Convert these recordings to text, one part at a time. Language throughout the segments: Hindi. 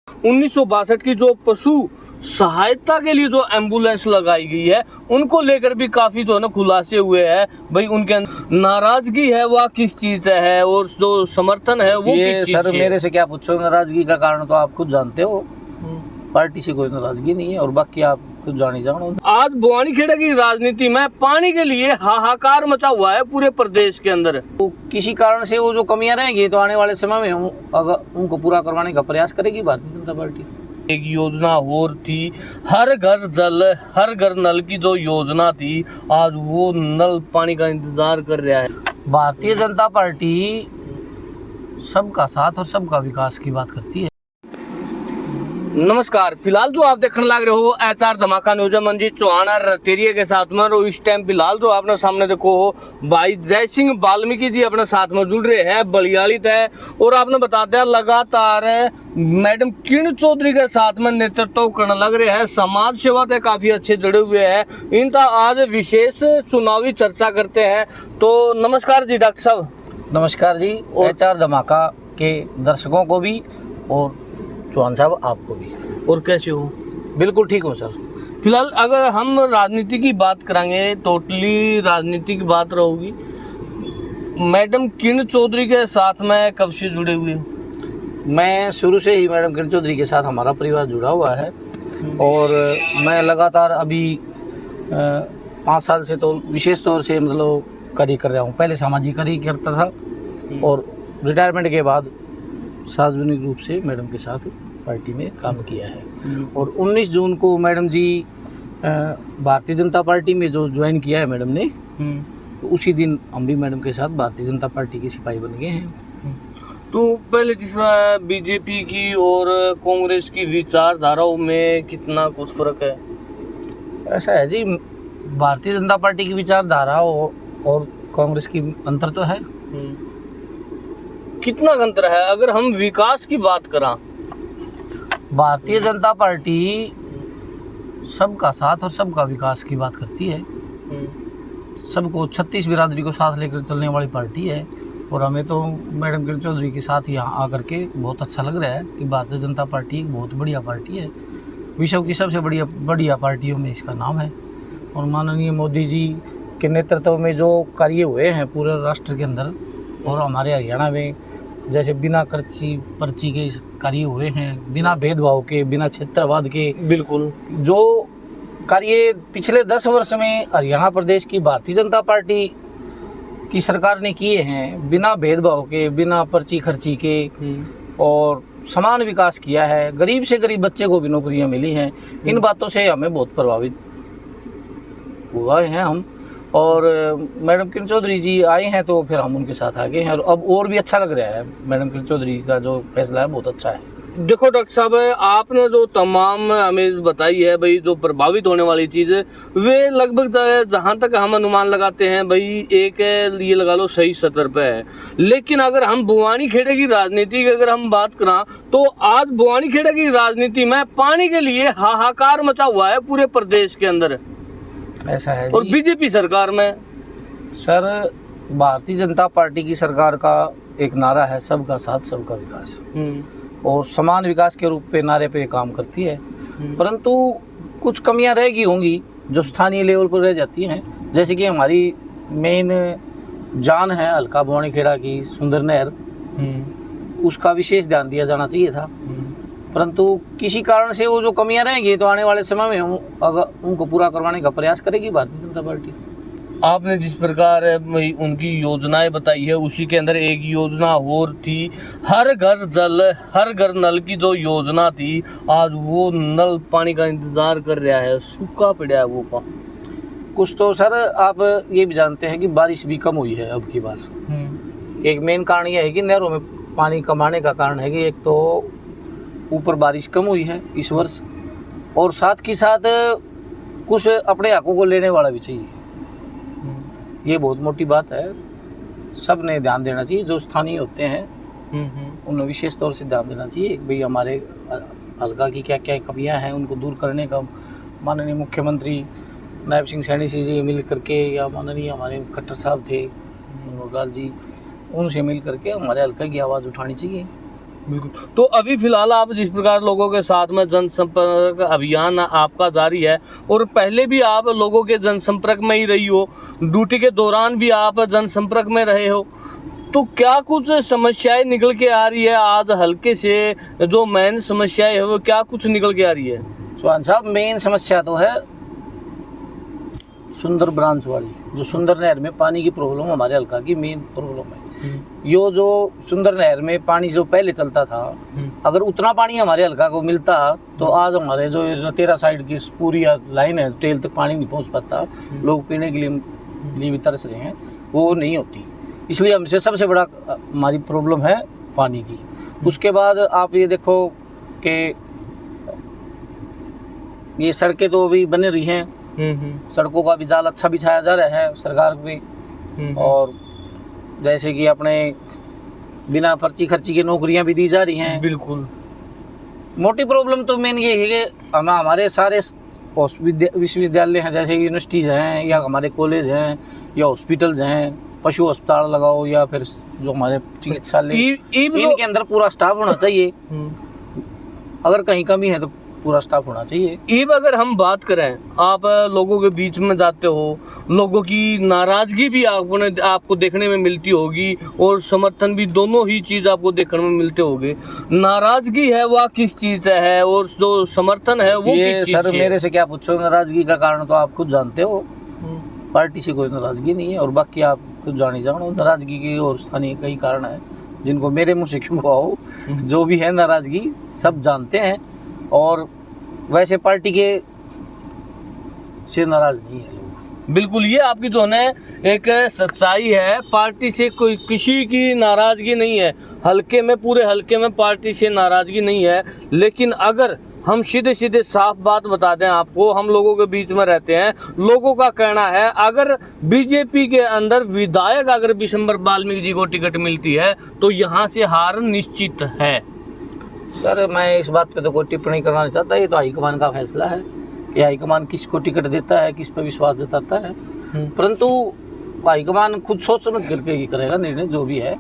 1962 की जो पशु सहायता के लिए जो एम्बुलेंस लगाई गई है उनको लेकर भी काफी जो है ना खुलासे हुए हैं। भाई उनके नाराजगी है वह किस चीज से है और जो समर्थन है वो ये किस चीज सर से मेरे से क्या पूछो, नाराजगी का कारण तो आप खुद जानते हो। पार्टी से कोई नाराजगी नहीं है और बाकी आप खुद जानी जानो। आज बुआनीखेड़ा की राजनीति में पानी के लिए हाहाकार मचा हुआ है पूरे प्रदेश के अंदर। तो किसी कारण से वो जो कमियां रहेंगी तो आने वाले समय में अगर उनको पूरा करवाने का प्रयास करेगी भारतीय जनता पार्टी। एक योजना और थी, हर घर जल हर घर नल की जो योजना थी, आज वो नल पानी का इंतजार कर रहा है। भारतीय जनता पार्टी सबका साथ और सबका विकास की बात करती है। नमस्कार, फिलहाल जो आप देखने लग रहे हो एचआर धमाका न्यूज मंजीत चौहान और रतेरिया के साथ में। और इस टाइम फिलहाल जो आपने सामने देखो हो भाई जय सिंह वाल्मीकि जी अपने साथ में जुड़ रहे हैं बलियाली तय। और आपने बताते हैं लगातार मैडम किरण चौधरी के साथ में नेतृत्व करने लग रहे हैं, समाज सेवा से काफी अच्छे जुड़े हुए हैं। इनका आज विशेष चुनावी चर्चा करते हैं। तो नमस्कार जी डॉक्टर साहब। नमस्कार जी। एचआर धमाका के दर्शकों को भी और चौहान साहब आपको भी। और कैसे हो? बिल्कुल ठीक हूँ सर। फिलहाल अगर हम राजनीति की बात करेंगे, टोटली राजनीति की बात रहोगी, मैडम किरण चौधरी के साथ में कब से जुड़े हुए? मैं शुरू से ही मैडम किरण चौधरी के साथ हमारा परिवार जुड़ा हुआ है और मैं लगातार अभी 5 साल से तो विशेष तौर से मतलब कार्य कर रहा हूँ। पहले सामाजिक कार्य करता था और रिटायरमेंट के बाद सार्वजनिक रूप से मैडम के साथ पार्टी में काम किया है। और 19 जून को मैडम जी भारतीय जनता पार्टी में जो ज्वाइन किया है मैडम ने, तो उसी दिन हम भी मैडम के साथ भारतीय जनता पार्टी के सिपाही बन गए हैं। तो पहले जिस तरह बीजेपी की और कांग्रेस की विचारधाराओं में कितना कुछ फर्क है? ऐसा है जी, भारतीय जनता पार्टी की विचारधारा और कांग्रेस की अंतर तो है। कितना अंतर है? अगर हम विकास की बात करें, भारतीय जनता पार्टी सबका साथ और सबका विकास की बात करती है। सबको 36 बिरादरी को साथ लेकर चलने वाली पार्टी है। और हमें तो मैडम किरण चौधरी के साथ यहाँ आकर के बहुत अच्छा लग रहा है कि भारतीय जनता पार्टी एक बहुत बढ़िया पार्टी है। विश्व की सबसे बढ़िया पार्टियों में इसका नाम है। और माननीय मोदी जी के नेतृत्व में जो कार्य हुए हैं पूरे राष्ट्र के अंदर और हमारे हरियाणा में, जैसे बिना पर्ची के कार्य हुए हैं, बिना भेदभाव के, बिना क्षेत्रवाद के, बिल्कुल जो कार्य पिछले 10 वर्ष में हरियाणा प्रदेश की भारतीय जनता पार्टी की सरकार ने किए हैं, बिना भेदभाव के, बिना पर्ची खर्ची के, और समान विकास किया है। गरीब से गरीब बच्चे को भी नौकरियां मिली हैं। इन बातों से हमें बहुत प्रभावित हुए हैं हम। और मैडम किरण चौधरी जी आए हैं तो फिर हम उनके साथ आ गए हैं और अब और भी अच्छा लग रहा है। मैडम किरण चौधरी का जो फैसला है बहुत अच्छा है। देखो डॉक्टर साहब, आपने जो तमाम हमें बताई है भाई जो प्रभावित होने वाली चीज़ वे लगभग जहाँ तक हम अनुमान लगाते हैं भाई एक ये लगा लो सही स्तर पे है। लेकिन अगर हम बुआनीखेड़ा की राजनीति की अगर हम बात करें तो आज बुआनीखेड़ा की राजनीति में पानी के लिए हाहाकार मचा हुआ है पूरे प्रदेश के अंदर। ऐसा है और बीजेपी सरकार में सर भारतीय जनता पार्टी की सरकार का एक नारा है सबका साथ सबका विकास, और समान विकास के रूप पे नारे पे काम करती है। परंतु कुछ कमियां रहेगी होंगी जो स्थानीय लेवल पर रह जाती हैं। जैसे कि हमारी मेन जान है हल्का बुआनीखेड़ा की सुंदर नहर, उसका विशेष ध्यान दिया जाना चाहिए था। परंतु किसी कारण से वो जो कमियां रहेंगी तो आने वाले समय में अगर उनको पूरा करवाने का प्रयास करेगी भारतीय जनता पार्टी। आपने जिस प्रकार उनकी योजनाएं बताई है उसी के अंदर एक योजना और थी, हर घर जल हर घर नल की जो योजना थी, आज वो नल पानी का इंतजार कर रहा है, सूखा पड़ा है वो का। कुछ तो सर आप ये भी जानते हैं कि बारिश भी कम हुई है अब की बार। एक मेन कारण यह है कि नहरों में पानी कम आने का कारण है कि एक तो ऊपर बारिश कम हुई है इस वर्ष, और साथ ही साथ कुछ अपने हकों को लेने वाला भी चाहिए। ये बहुत मोटी बात है, सब ने ध्यान देना चाहिए। जो स्थानीय होते हैं उन्हें विशेष तौर से ध्यान देना चाहिए भाई हमारे हल्का की क्या क्या कमियां हैं उनको दूर करने का। माननीय मुख्यमंत्री नायब सिंह सैनी जी मिल करके, या माननीय हमारे खट्टर साहब थे नूरलाल जी, उनसे मिल करके हमारे हल्का की आवाज़ उठानी चाहिए। बिल्कुल। तो अभी फिलहाल आप जिस प्रकार लोगों के साथ में जनसंपर्क अभियान आपका जारी है, और पहले भी आप लोगों के जनसंपर्क में ही रही हो, ड्यूटी के दौरान भी आप जनसंपर्क में रहे हो, तो क्या कुछ समस्याएं निकल के आ रही है आज हल्के से? जो मेन समस्याएं है वो क्या कुछ निकल के आ रही है? चौहान साहब, मेन समस्या तो है सुंदर ब्रांच वाली, जो सुंदर नहर में पानी की प्रॉब्लम हमारे हल्का की मेन प्रॉब्लम है। यो जो सुंदर नहर में पानी जो पहले चलता था, अगर उतना पानी हमारे हल्का को मिलता तो आज हमारे जो रतेरा साइड की पूरी लाइन है, टेल तक पानी नहीं पहुंच पाता, लोग पीने के लिए भी तरस रहे हैं, वो नहीं होती। इसलिए हमसे सबसे बड़ा हमारी प्रॉब्लम है पानी की। उसके बाद आप ये देखो कि ये सड़कें तो अभी बन रही हैं, सड़कों का भी जाल अच्छा बिछाया जा रहा है सरकार पे, और जैसे कि अपने बिना पर्ची खर्ची की नौकरियां भी दी जा रही हैं। बिल्कुल। मोटी प्रॉब्लम तो मेन ये है कि हमारे सारे विश्वविद्यालय हैं, जैसे यूनिवर्सिटीज़ हैं या हमारे कॉलेज हैं या हॉस्पिटल्स हैं, पशु अस्पताल लगाओ या फिर जो हमारे चिकित्सालय, इनके अंदर पूरा स्टाफ होना चाहिए। अगर कहीं कमी है तो पूरा स्टाफ होना चाहिए। ईब अगर हम बात करें, आप लोगों के बीच में जाते हो, लोगों की नाराजगी भी आपको देखने में मिलती होगी और समर्थन भी, दोनों ही चीज आपको देखने में मिलते होंगे। नाराजगी है वह किस चीज से है और जो समर्थन है वो किस चीज सर से? मेरे से क्या पूछो, नाराजगी का कारण तो आप खुद जानते हो, पार्टी से कोई नाराजगी नहीं है, और बाकी आप खुद जान ही जानो नाराजगी के और स्थानीय कई कारण है जिनको मेरे मुँह से क्यों आओ, जो भी है नाराजगी सब जानते हैं, और वैसे पार्टी के से नाराज नहीं है लोग। बिल्कुल, ये आपकी जो है एक सच्चाई है, पार्टी से कोई किसी की नाराजगी नहीं है, हल्के में, पूरे हल्के में पार्टी से नाराजगी नहीं है। लेकिन अगर हम सीधे सीधे साफ बात बता दें आपको, हम लोगों के बीच में रहते हैं, लोगों का कहना है अगर बीजेपी के अंदर विधायक अगर विशंबर वाल्मीकि जी को टिकट मिलती है तो यहाँ से हार निश्चित है। सर मैं इस बात पे तो कोई टिप्पणी करना नहीं चाहता, ये तो हाईकमान का फैसला है कि हाईकमान किसको टिकट देता है, किस पे विश्वास जताता है, परंतु हाईकमान खुद सोच समझ करके ही करेगा निर्णय जो भी है।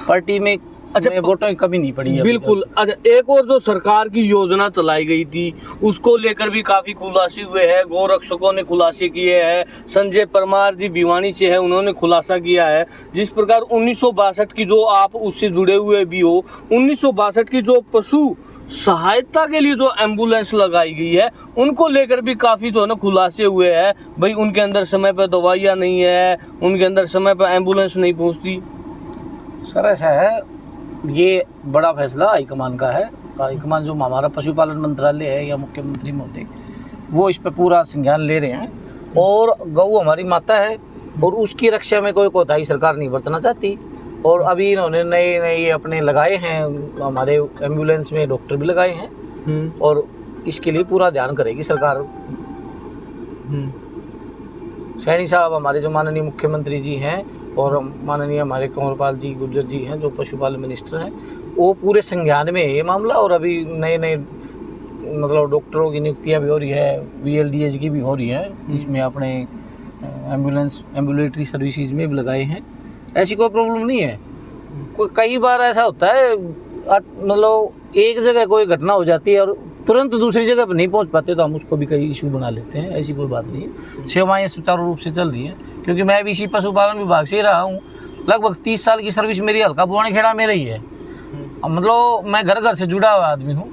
पार्टी में वोटों की कमी नहीं पड़ी है। बिल्कुल। अच्छा, एक और जो सरकार की योजना चलाई गई थी उसको लेकर भी काफी खुलासे हुए हैं, गोरक्षकों ने खुलासे किए हैं, संजय परमार जी भिवानी से है, उन्होंने खुलासा किया है। जिस प्रकार 1962 की, जो आप उससे जुड़े हुए भी हो, 1962 की जो पशु सहायता के लिए जो एम्बुलेंस लगाई गई है, उनको लेकर भी काफी जो है ना खुलासे हुए हैं। भाई उनके अंदर समय पर दवाइयाँ नहीं है, उनके अंदर समय पर एम्बुलेंस नहीं पहुँचती। सर ऐसा है, ये बड़ा फैसला हाईकमान का है। हाईकमान जो हमारा पशुपालन मंत्रालय है या मुख्यमंत्री महोदय, वो इस पे पूरा संज्ञान ले रहे हैं, और गऊ हमारी माता है और उसकी रक्षा में कोई कोताही सरकार नहीं बरतना चाहती। और अभी इन्होंने नए अपने लगाए हैं, हमारे एम्बुलेंस में डॉक्टर भी लगाए हैं, और इसके लिए पूरा ध्यान करेगी सरकार। सैनी साहब हमारे जो माननीय मुख्यमंत्री जी हैं और माननीय हमारे कंवरपाल जी गुर्जर जी हैं जो पशुपालन मिनिस्टर हैं, वो पूरे संज्ञान में है ये मामला। और अभी नए मतलब डॉक्टरों की नियुक्तियां भी हो रही है, VLDH की भी हो रही है, इसमें अपने एम्बुलेटरी सर्विसेज में भी लगाए हैं। ऐसी कोई प्रॉब्लम नहीं है। कई बार ऐसा होता है, मतलब एक जगह कोई घटना हो जाती है और तुरंत दूसरी जगह पर नहीं पहुंच पाते, तो हम उसको भी कई इशू बना लेते हैं। ऐसी कोई बात नहीं है, सेवाएं सुचारू रूप से चल रही हैं। क्योंकि मैं भी इसी पशुपालन विभाग से ही रहा हूँ, लगभग 30 साल की सर्विस मेरी हल्का बुआनी खेड़ा में रही है। मतलब मैं घर घर से जुड़ा हुआ आदमी हूँ,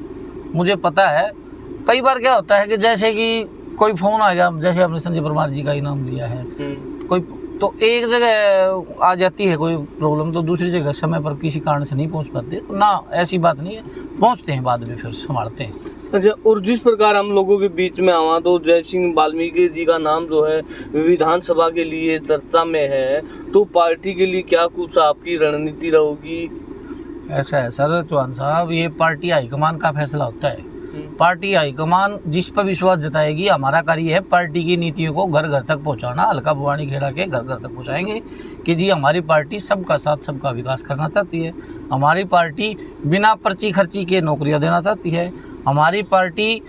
मुझे पता है। कई बार क्या होता है कि जैसे कि कोई फ़ोन आ गया, जैसे आपने संजय परमार जी का ही नाम लिया है, कोई तो एक जगह आ जाती है कोई प्रॉब्लम, तो दूसरी जगह समय पर किसी कारण से नहीं पहुंच पाते। तो ना, ऐसी बात नहीं है, पहुंचते हैं बाद में, फिर संभालते हैं। अच्छा, और जिस प्रकार हम लोगों के बीच में आवा, तो जय सिंह वाल्मीकि जी का नाम जो है विधानसभा के लिए चर्चा में है, तो पार्टी के लिए क्या कुछ आपकी रणनीति रहेगी? ऐसा है सर चौहान साहब, ये पार्टी हाईकमान का फैसला होता है। पार्टी हाईकमान जिस पर विश्वास जताएगी, हमारा कार्य है पार्टी की नीतियों को घर घर तक पहुंचाना। हल्का बुआनी खेड़ा के घर घर तक पहुंचाएंगे कि जी हमारी पार्टी सबका साथ सबका विकास करना चाहती है। हमारी पार्टी बिना पर्ची खर्ची के नौकरियां देना चाहती है। हमारी पार्टी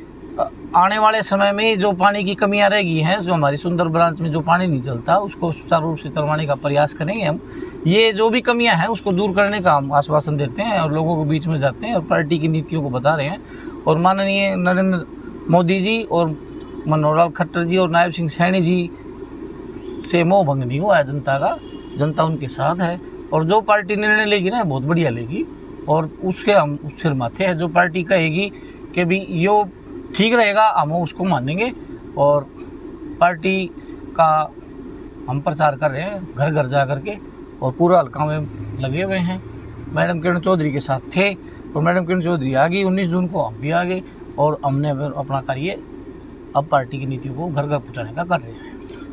आने वाले समय में जो पानी की कमियां रह गई हैं, जो हमारी सुंदर ब्रांच में जो पानी नहीं चलता, उसको सुचारू रूप से चलवाने का प्रयास करेंगे हम। ये जो भी कमियां हैं उसको दूर करने का हम आश्वासन देते हैं और लोगों के बीच में जाते हैं और पार्टी की नीतियों को बता रहे हैं। और माननीय नरेंद्र मोदी जी और मनोहर लाल खट्टर जी और नायब सिंह सैनी जी से मोह भंग नहीं हुआ है जनता का। जनता उनके साथ है और जो पार्टी निर्णय लेगी ना बहुत बढ़िया लेगी और उसके हम उस सिर माथे है। जो पार्टी कहेगी कि भी यो ठीक रहेगा हम उसको मानेंगे। और पार्टी का हम प्रचार कर रहे हैं घर घर जा कर के और पूरा हल्का में लगे हुए हैं। मैडम किरण चौधरी के साथ थे और मैडम किरण चौधरी आ गई 19 जून को, हम भी आ गए और हमने अपना कार्य अब पार्टी की नीतियों को घर घर पहुँचाने का कर रहे हैं।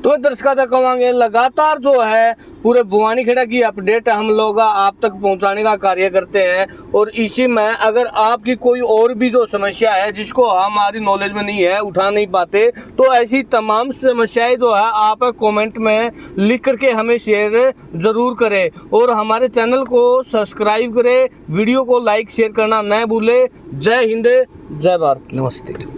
तो दर्शकों तक कहेंगे लगातार जो है पूरे भवानीखेड़ा की अपडेट हम लोग आप तक पहुंचाने का कार्य करते हैं। और इसी में अगर आपकी कोई और भी जो समस्या है जिसको हमारी नॉलेज में नहीं है, उठा नहीं पाते, तो ऐसी तमाम समस्याएं जो है आप कमेंट में लिख करके हमें शेयर जरूर करें और हमारे चैनल को सब्सक्राइब करें, वीडियो को लाइक शेयर करना न भूले। जय हिंद, जय भारत, नमस्ते।